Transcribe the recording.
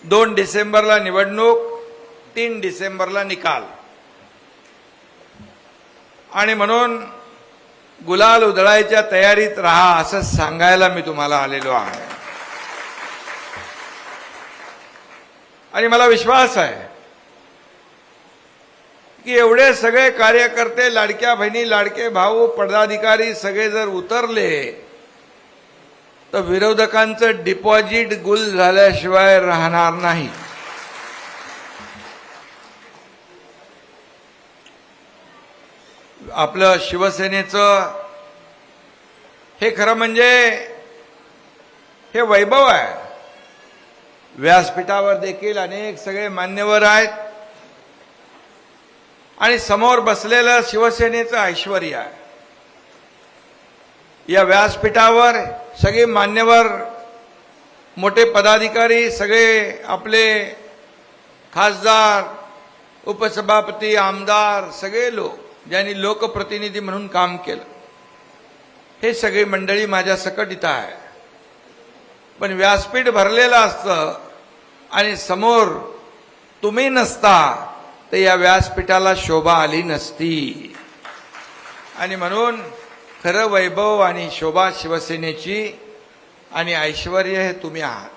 2 डिसेंबरला निवडणूक, 3 डिसेंबरला निकाल. आणि म्हणून गुलाल उधळायच्या तयारीत राहा असं सांगायला मी तुम्हाला आलेलो आहे. आणि मला विश्वास आहे की एवढे सगळे कार्यकर्ते, लाडक्या बहिणी, लाडके भाऊ, पदाधिकारी सगळे जर उतरले तर विरोधकांचं डिपॉझिट गुल झाल्याशिवाय राहणार नाही. आपलं शिवसेनेचं हे खरं म्हणजे हे वैभव आहे. व्यासपीठावर देखील अनेक सगळे मान्यवर आहेत आणि समोर बसलेलं शिवसेनेचं ऐश्वर्य आहे. या व्यासपीठावर सगळे मान्यवर, मोठे पदाधिकारी, सगळे आपले खासदार, उपसभापती, आमदार, सगळे लोक ज्यांनी लोकप्रतिनिधी म्हणून काम केलं, हे सगळी मंडळी माझ्या सकट इथं आहे. पण व्यासपीठ भरलेलं असतं आणि समोर तुम्ही नसता तर या व्यासपीठाला शोभा आली नसती. आणि म्हणून खरं वैभव आणि शोभा शिवसेनेची आणि ऐश्वर्य हे तुम्ही आहात.